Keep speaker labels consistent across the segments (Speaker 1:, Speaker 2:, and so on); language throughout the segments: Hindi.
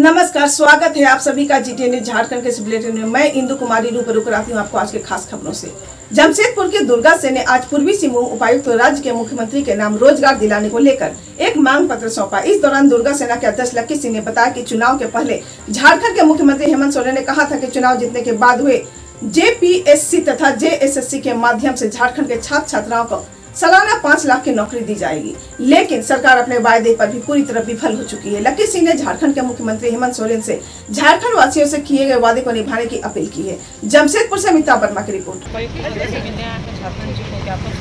Speaker 1: नमस्कार, स्वागत है आप सभी का जीटीएन न्यूज झारखंड के इस बुलेटिन में। मैं इंदु कुमारी रूबरू कराती हूँ आपको आज के खास खबरों से। जमशेदपुर के दुर्गा सेन ने आज पूर्वी सिंहभूम उपायुक्त तो राज्य के मुख्यमंत्री के नाम रोजगार दिलाने को लेकर एक मांग पत्र सौंपा। इस दौरान दुर्गा सेना के अध्यक्ष लक्की सिंह ने बताया कि चुनाव के पहले झारखंड के मुख्यमंत्री हेमंत सोरेन ने कहा था कि चुनाव जीतने के बाद हुए जेपीएससी तथा जेएसएससी के माध्यम से झारखंड के छात्र छात्राओं को सालाना 5 लाख की नौकरी दी जाएगी, लेकिन सरकार अपने वायदे पर भी पूरी तरह विफल हो चुकी है। लक्की सिंह ने झारखंड के मुख्यमंत्री हेमंत सोरेन से झारखंड वासियों से किए गए वादे को निभाने की अपील की है। जमशेदपुर से अमिताभ वर्मा की रिपोर्ट।
Speaker 2: झारखंड जी को ज्ञापन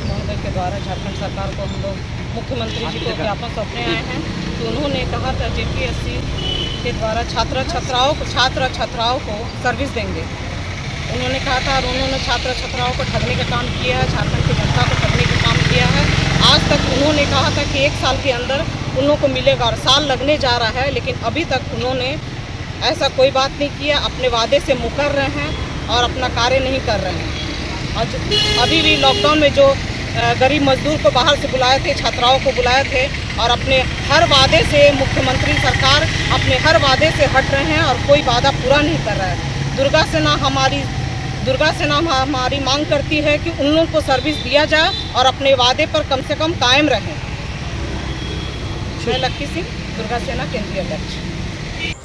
Speaker 2: महोदय के द्वारा झारखंड सरकार को हम लोग मुख्यमंत्री जी को ज्ञापन सौंपने आए हैं। तो उन्होंने कहा था जेपीएससी के द्वारा छात्र छात्राओं को सर्विस देंगे। उन्होंने कहा था और उन्होंने छात्र छात्राओं को ठगने का काम किया है, झारखंड की जनता को ठगने का काम किया है। आज तक उन्होंने कहा था कि 1 साल के अंदर उन लोगों को मिलेगा और साल लगने जा रहा है, लेकिन अभी तक उन्होंने ऐसा कोई बात नहीं किया। अपने वादे से मुकर रहे हैं और अपना कार्य नहीं कर रहे हैं। और अभी भी लॉकडाउन में जो गरीब मजदूर को बाहर से बुलाए थे, छात्राओं को बुलाए थे और अपने हर वादे से मुख्यमंत्री सरकार अपने हर वादे से हट रहे हैं और कोई वादा पूरा नहीं कर रहा है। दुर्गा सेना हमारी मांग करती है कि उन लोगों को सर्विस दिया जाए और अपने वादे पर कम से कम कायम रहें। मैं लक्की सिंह, दुर्गा सेना केंद्रीय अध्यक्ष।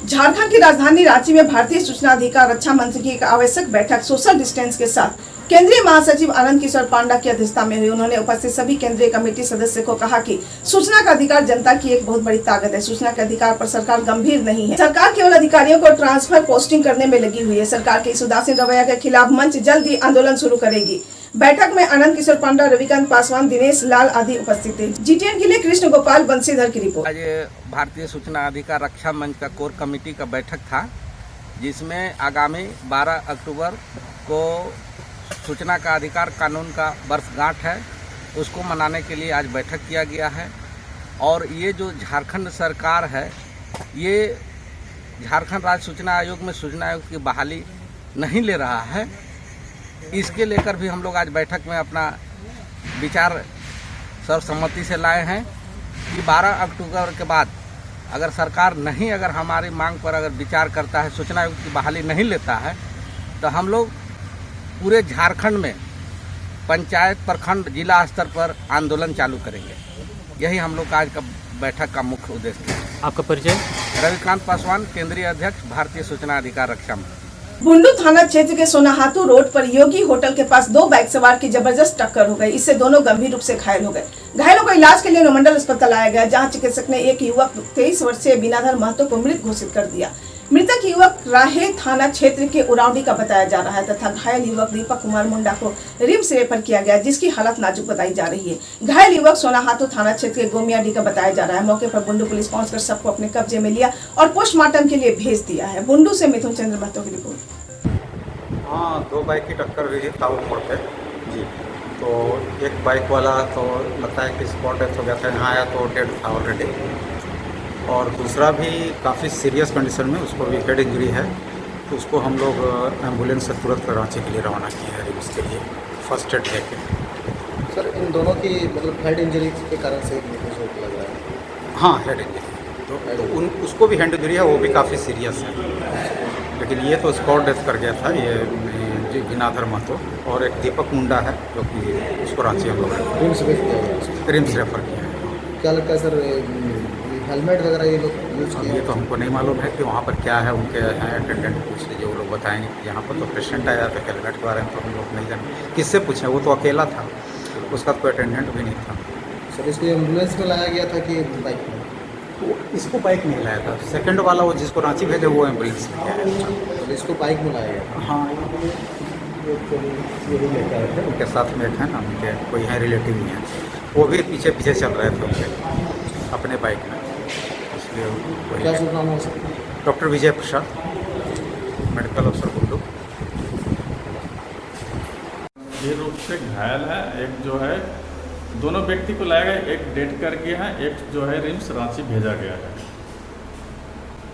Speaker 1: झारखंड की राजधानी रांची में भारतीय सूचना अधिकार रक्षा मंच की एक आवश्यक बैठक सोशल डिस्टेंस के साथ केंद्रीय महासचिव आनंद किशोर पांडा की अध्यक्षता में हुई। उन्होंने उपस्थित सभी केंद्रीय कमेटी सदस्य को कहा कि सूचना का अधिकार जनता की एक बहुत बड़ी ताकत है। सूचना के अधिकार पर सरकार गंभीर नहीं है। सरकार केवल अधिकारियों को ट्रांसफर पोस्टिंग करने में लगी हुई है। सरकार के इस उदासीन रवैया के खिलाफ मंच जल्द ही आंदोलन शुरू करेगी। बैठक में आनंद किशोर पांडा, रविकांत पासवान, दिनेश लाल आदि उपस्थित थे। जीटीएन के लिए कृष्ण गोपाल बंसीधर की रिपोर्ट।
Speaker 3: आज भारतीय सूचना अधिकार रक्षा मंच का कोर कमेटी का बैठक था, जिसमें आगामी 12 अक्टूबर को सूचना का अधिकार कानून का वर्षगांठ है, उसको मनाने के लिए आज बैठक किया गया है। और ये जो झारखंड सरकार है, ये झारखंड राज्य सूचना आयोग में सूचना आयोग की बहाली नहीं ले रहा है। इसके लेकर भी हम लोग आज बैठक में अपना विचार सर्वसम्मति से लाए हैं कि 12 अक्टूबर के बाद अगर सरकार अगर हमारी मांग पर अगर विचार करता है, सूचना आयोग की बहाली नहीं लेता है, तो हम लोग पूरे झारखंड में पंचायत, प्रखंड, जिला स्तर पर आंदोलन चालू करेंगे। यही हम लोग का आज का बैठक का मुख्य उद्देश्य है।
Speaker 4: आपका परिचय?
Speaker 3: रविकांत पासवान, केंद्रीय अध्यक्ष, भारतीय सूचना अधिकार रक्षा मंच।
Speaker 1: बुंडू थाना क्षेत्र के सोनाहातू रोड पर योगी होटल के पास 2 बाइक सवार की जबरदस्त टक्कर हो गई। इससे दोनों गंभीर रूप से घायल हो गए। घायलों को इलाज के लिए अनुमंडल अस्पताल लाया गया, जहां चिकित्सक ने एक युवक 23 वर्षीय बिनाधर महतो को मृत घोषित कर दिया। मृतक युवक राहे थाना क्षेत्र के उरावडी का बताया जा रहा है तथा घायल युवक दीपक कुमार मुंडा को रिम्स रेफर किया गया, जिसकी हालत नाजुक बताई जा रही है। घायल युवक सोनाहातू थाना क्षेत्र के गोमियाडी का बताया जा रहा है। मौके पर बुंडू पुलिस पहुंचकर सबको अपने कब्जे में लिया और पोस्टमार्टम के लिए भेज दिया है। बुंडू से मिथुन चंद्र महतो की रिपोर्ट।
Speaker 5: हाँ, 2 बाइक की टक्कर हुई है ताऊ मोड़ पे जी। तो एक बाइक वाला तो लगता है कि स्पॉट डेथ हो गया था, यहाँ आया तो डेड था ऑलरेडी। और दूसरा भी काफ़ी सीरियस कंडीशन में, उसको भी हेड इंजरी है। तो उसको हम लोग एम्बुलेंस से तुरंत रांची के लिए रवाना किए हैं रिम्स के लिए फर्स्ट एड लेके।
Speaker 6: सर, इन दोनों की मतलब हेड इंजरी के कारण से चोट लग रहा है?
Speaker 5: हाँ, हेड इंजरी तो उसको भी हेड इंजरी है, वो भी काफ़ी सीरियस है। लेकिन ये तो स्पॉट डेथ कर गया था, ये बिनाधर महतो। और एक दीपक मुंडा है जो कि उसको रांची हम लोग रिम्स रेफर किया है।
Speaker 6: क्या लगता है सर, हेलमेट वगैरह ये लोग यूज़ किए?
Speaker 5: ये तो हमको नहीं मालूम है कि वहाँ पर क्या है। उनके हैं अटेंडेंट, पूछ लीजिए, वो लोग बताएंगे। यहाँ पर तो पेशेंट आया था, हेलमेट के बारे में तो हम लोग नहीं जाने, किससे पूछें। वो तो अकेला था, उसका कोई अटेंडेंट भी नहीं था।
Speaker 6: सर, इसको एम्बुलेंस में लाया गया था कि बाइक में?
Speaker 5: वो इसको बाइक में लाया था। सेकंड वाला वो जिसको रांची भेजे, वो एम्बुलेंस में आया था।
Speaker 6: तो इसको बाइक में लाया गया?
Speaker 5: हाँ, ये भी लेकर आए थे, उनके साथ में एक है ना, उनके कोई है रिलेटिव ही है, वो भी पीछे पीछे चल रहे थे उनके अपने बाइक में। इसलिए
Speaker 6: क्या शुभ नाम हो सकता है?
Speaker 5: डॉक्टर विजय प्रसाद, मेडिकल अफसर बुंडू।
Speaker 7: गंभीर रूप से घायल है। एक जो है, दोनों व्यक्ति को लाया गया, एक डेड कर गया है, एक जो है रिम्स रांची भेजा गया है।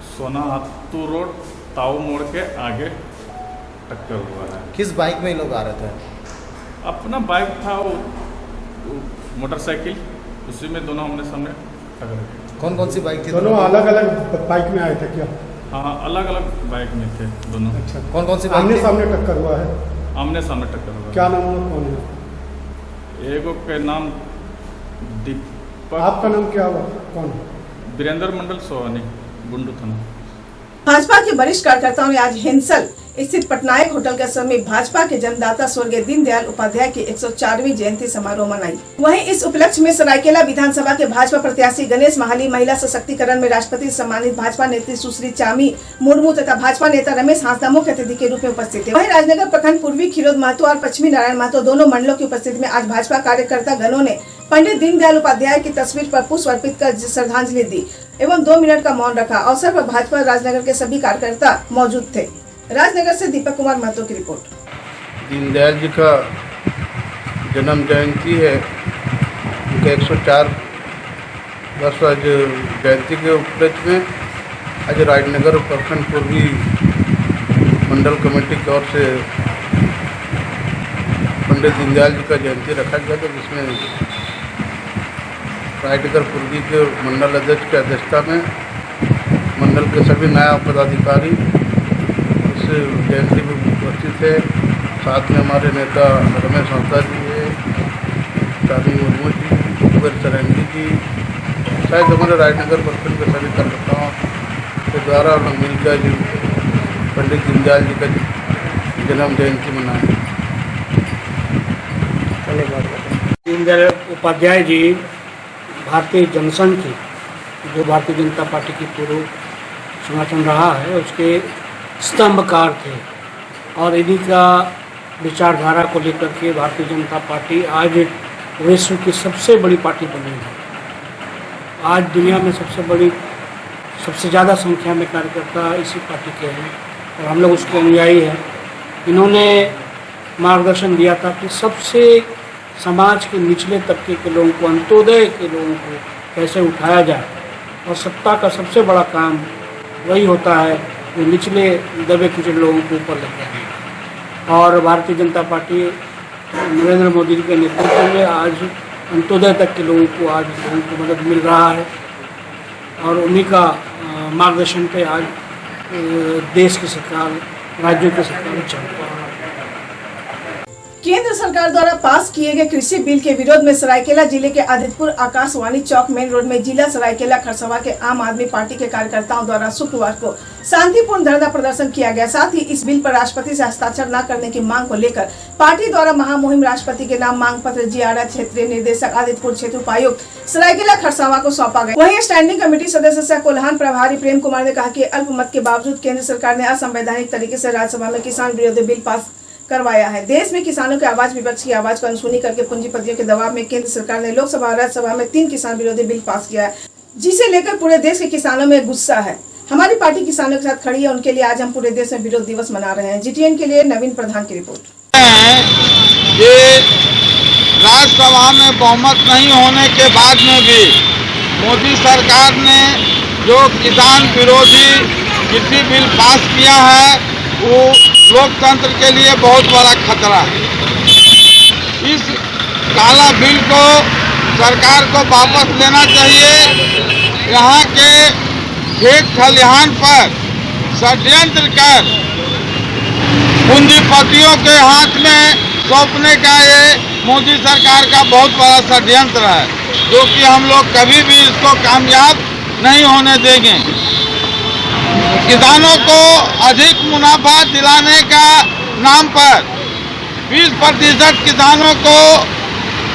Speaker 7: सोनाहातू रोड ताऊ मोड़ के आगे टक्कर हुआ है।
Speaker 6: किस बाइक में ये लोग आ रहे थे?
Speaker 7: अपना बाइक था, वो मोटरसाइकिल, उसी में दोनों आमने सामने ठग रहे।
Speaker 6: कौन कौन सी बाइक थी?
Speaker 4: दोनों अलग अलग बाइक में आए थे क्या?
Speaker 7: हाँ, अलग अलग बाइक में थे दोनों।
Speaker 4: अच्छा,
Speaker 6: कौन कौन सी बाइक
Speaker 4: आमने
Speaker 6: थी?
Speaker 4: सामने टक्कर हुआ है?
Speaker 7: आमने सामने टक्कर हुआ।
Speaker 4: क्या नाम हुआ, कौन है?
Speaker 7: एगो के नाम दीपक।
Speaker 4: आपका नाम क्या हुआ, कौन?
Speaker 7: वीरेंद्र मंडल सोहानी, बुंडू थाना।
Speaker 1: भाजपा के वरिष्ठ कार्यकर्ताओं ने आज हिंसल स्थित पटनायक होटल के समीप भाजपा के जन्मदाता स्वर्गीय दीनदयाल उपाध्याय की 104वीं जयंती समारोह मनाई। वहीं इस उपलक्ष्य में सरायकेला विधानसभा के भाजपा प्रत्याशी गणेश महाली, महिला सशक्तिकरण में राष्ट्रपति सम्मानित भाजपा नेत्री सुश्री चामी मुर्मू तथा भाजपा नेता रमेश हांसदा मुख्य अतिथि के रूप में उपस्थित थे। वहीं राजनगर प्रखंड पूर्वी खीरोद महतो और पश्चिमी नारायण महतो दोनों मंडलों की उपस्थिति में आज भाजपा कार्यकर्ता गणों ने पंडित दीनदयाल उपाध्याय की तस्वीर पर पुष्प अर्पित कर श्रद्धांजलि दी एवं 2 मिनट का मौन रखा। अवसर पर भाजपा राजनगर के सभी कार्यकर्ता मौजूद थे। राजनगर से दीपक कुमार महतो की रिपोर्ट।
Speaker 8: दीनदयाल जी का जन्म जयंती है, उनका 104 वर्ष आज जयंती के उपलक्ष्य में आज राजनगर प्रखंड पूर्वी मंडल कमेटी की ओर से पंडित दीनदयाल जी का जयंती रखा गया था, जिसमें राजनगर पूर्वी के मंडल अध्यक्ष की अध्यक्षता में मंडल के सभी नया पदाधिकारी जयंती में उपस्थित है। साथ में हमारे नेता रमेश हांसदा जी है, चामी मुर्मू जी, कुबेर चरंगी जी, शायद हमारे राजनगर प्रखंड के सभी कार्यकर्ताओं के द्वारा हम मिलकर पंडित दीनदयाल जी का जन्म जयंती मनाएं।
Speaker 9: दीनदयाल उपाध्याय जी भारतीय जनसंघ की, जो भारतीय जनता पार्टी की पूर्व संगठन रहा है, उसके स्तंभकार थे और इन्हीं का विचारधारा को लेकर के भारतीय जनता पार्टी आज विश्व की सबसे बड़ी पार्टी बनी है। आज दुनिया में सबसे ज़्यादा संख्या में कार्यकर्ता इसी पार्टी के हैं और हम लोग उसके अनुयायी हैं। इन्होंने मार्गदर्शन दिया था कि सबसे समाज के निचले तबके के लोगों को, अंत्योदय के लोगों को कैसे उठाया जाए, और सत्ता का सबसे बड़ा काम वही होता है जो निचले दबे कुचले लोगों को ऊपर लेके आए। और भारतीय जनता पार्टी नरेंद्र मोदी जी के नेतृत्व में आज अंत्योदय तक के लोगों को मदद मिल रहा है और उन्हीं का मार्गदर्शन पे आज देश की सरकार, राज्यों की सरकार चल रही है।
Speaker 1: केंद्र सरकार द्वारा पास किए गए कृषि बिल के विरोध में सरायकेला जिले के आदित्यपुर आकाशवाणी चौक मेन रोड में जिला सरायकेला खरसवा के आम आदमी पार्टी के कार्यकर्ताओं द्वारा शुक्रवार को शांतिपूर्ण धरना प्रदर्शन किया गया। साथ ही इस बिल पर राष्ट्रपति से हस्ताक्षर न करने की मांग को लेकर पार्टी द्वारा महामुहिम राष्ट्रपति के नाम मांग पत्र जियारा क्षेत्रीय निर्देशक आदित्यपुर क्षेत्र उपायुक्त सरायकेला खरसवा को सौंपा गया। वहीं स्टैंडिंग कमेटी सदस्य सह कोल्हान प्रभारी प्रेम कुमार ने कहा कि अल्पमत के बावजूद केंद्र सरकार ने असंवैधानिक तरीके से राज्यसभा में किसान विरोधी बिल पास करवाया है। देश में किसानों की आवाज, विपक्ष की आवाज को अनसुनी करके पूंजीपतियों के दबाव में केंद्र सरकार ने लोकसभा और राज्यसभा में 3 किसान विरोधी बिल पास किया है, जिसे लेकर पूरे देश के किसानों में गुस्सा है। हमारी पार्टी किसानों के साथ खड़ी है, उनके लिए आज हम पूरे देश में विरोध दिवस मना रहे हैं। जीटीएन के लिए नवीन प्रधान की रिपोर्ट।
Speaker 10: राज्यसभा में बहुमत नहीं होने के बाद में भी मोदी सरकार ने जो किसान विरोधी कृषि बिल पास किया है, वो लोकतंत्र के लिए बहुत बड़ा खतरा है। इस काला बिल को सरकार को वापस लेना चाहिए। यहाँ के खेत खलिहान पर षड्यंत्र कर पूंजीपतियों के हाथ में सौंपने का ये मोदी सरकार का बहुत बड़ा षड्यंत्र है, जो कि हम लोग कभी भी इसको कामयाब नहीं होने देंगे। किसानों को अधिक मुनाफा दिलाने का नाम पर 20% किसानों को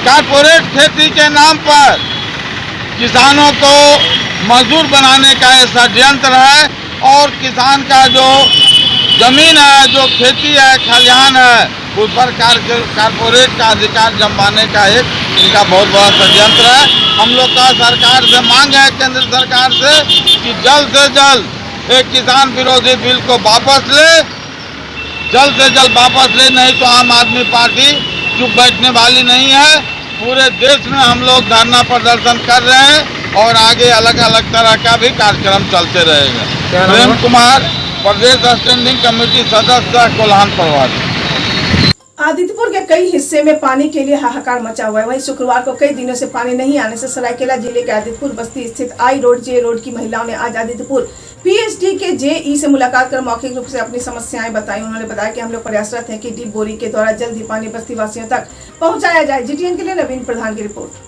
Speaker 10: कारपोरेट खेती के नाम पर किसानों को मजदूर बनाने का ये षड्यंत्र है और किसान का जो जमीन है, जो खेती है, खलिहान है, उस पर कारपोरेट का अधिकार जमाने का एक इनका बहुत बड़ा षड्यंत्र है। हम लोग का सरकार से मांग है, केंद्र सरकार से, कि जल्द से जल्द एक किसान विरोधी बिल को वापस ले, जल्द से जल्द वापस ले, नहीं तो आम आदमी पार्टी चुप बैठने वाली नहीं है। पूरे देश में हम लोग धरना प्रदर्शन कर रहे हैं और आगे अलग अलग तरह का भी कार्यक्रम चलते रहेगा। प्रेम कुमार, प्रदेश स्टैंडिंग कमेटी सदस्य, कोल्हान प्रभारी।
Speaker 1: आदित्यपुर के कई हिस्से में पानी के लिए हाहाकार मचा हुआ है। वहीं शुक्रवार को कई दिनों से पानी नहीं आने से सरायकेला जिले के आदित्यपुर बस्ती स्थित आई रोड जे रोड की महिलाओं ने आज आदित्यपुर पीएचडी के जेई से मुलाकात कर मौखिक रूप से अपनी समस्याएं बताई। उन्होंने बताया कि हम लोग प्रयासरत हैं कि डीप बोरिंग के द्वारा जल्द ही पानी बस्ती वासियों तक पहुँचाया जाए। जीटीएन के लिए नवीन प्रधान की रिपोर्ट।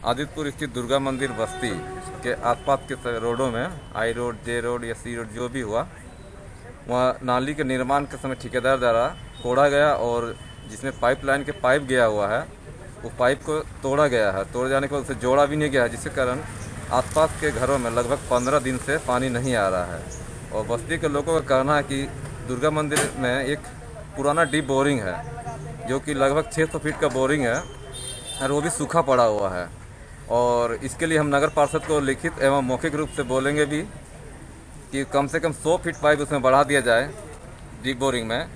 Speaker 11: आदित्यपुर स्थित दुर्गा मंदिर बस्ती के आसपास के रोडों में आई रोड जे रोड या सी रोड जो भी हुआ, वहाँ नाली के निर्माण के समय ठेकेदार द्वारा तोड़ा गया और जिसमें पाइपलाइन के पाइप गया हुआ है वो पाइप को तोड़ा गया है। तोड़ जाने के बाद उसे जोड़ा भी नहीं गया है, जिसके कारण आसपास के घरों में लगभग 15 दिन से पानी नहीं आ रहा है। और बस्ती के लोगों का कहना है कि दुर्गा मंदिर में एक पुराना डीप बोरिंग है जो कि लगभग 600 फीट का बोरिंग है और वो भी सूखा पड़ा हुआ है। और इसके लिए हम नगर पार्षद को लिखित एवं मौखिक रूप से बोलेंगे भी कि कम से कम 100 फीट पाइप उसमें बढ़ा दिया जाए डीप बोरिंग में,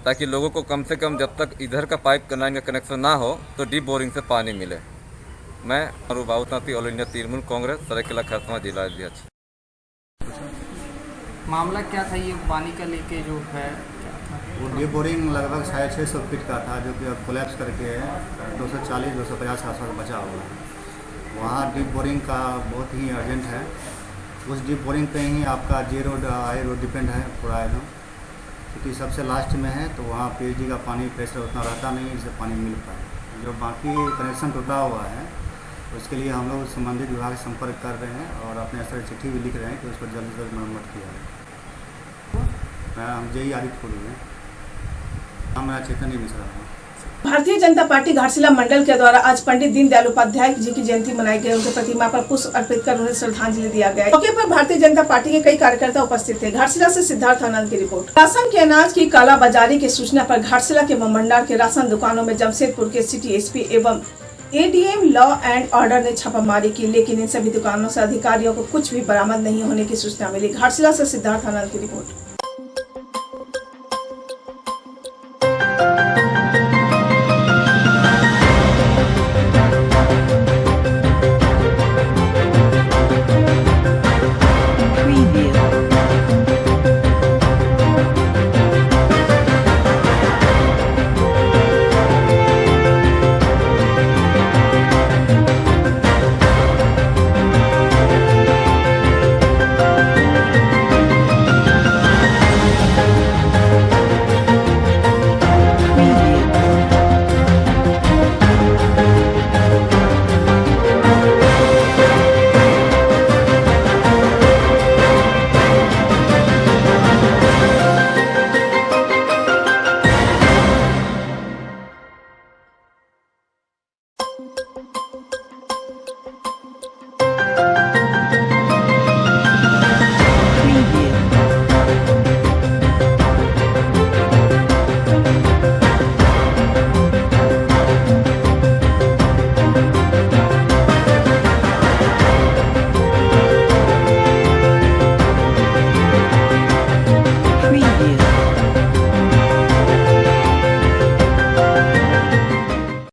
Speaker 11: ताकि लोगों को कम से कम जब तक इधर का पाइप लाइन का कनेक्शन ना हो तो डीप बोरिंग से पानी मिले। मैं बाबूनाथी ऑल इंडिया तृणमूल कांग्रेस सरायकेला खरसावां जिला अध्यक्ष।
Speaker 12: मामला क्या था ये पानी का लेके जो है?
Speaker 6: वो डीप बोरिंग लगभग 650 फीट का था जो कि अब कोलैप्स करके 240-250 आसपास बचा हुआ है। वहाँ डीप बोरिंग का बहुत ही अर्जेंट है। उस डीप बोरिंग पे ही आपका जे रोड आई रोड डिपेंड है पूरा एकदम, क्योंकि सबसे लास्ट में है तो वहाँ पीएचडी का पानी प्रेशर उतना रहता नहीं जिससे पानी मिल पाए। जो बाकी कनेक्शन टूटा हुआ है उसके लिए हम लोग संबंधित विभाग से संपर्क कर रहे हैं और अपने स्तर चिट्ठी भी लिख रहे हैं कि उसको जल्द से जल्द मरम्मत किया जाए। हम जेई आदित्यपुर में, नाम मेरा चैतन्य मिश्रा है।
Speaker 1: भारतीय जनता पार्टी घाटशिला मंडल के द्वारा आज पंडित दीनदयाल उपाध्याय जी की जयंती मनाई गई। उनकी प्रतिमा पर पुष्प अर्पित कर उन्हें श्रद्धांजलि दिया गया। मौके पर भारतीय जनता पार्टी के कई कार्यकर्ता उपस्थित थे। घाटशिला से सिद्धार्थ आनंद की रिपोर्ट। राशन के अनाज की कालाबाजारी की सूचना पर घाटशिला के मंडार के राशन दुकानों में जमशेदपुर के सिटी एसपी एवं एडीएम लॉ एंड ऑर्डर ने छापामारी की, लेकिन इन सभी दुकानों से अधिकारियों को कुछ भी बरामद नहीं होने की सूचना मिली। घाटशिला से सिद्धार्थ आनंद की रिपोर्ट।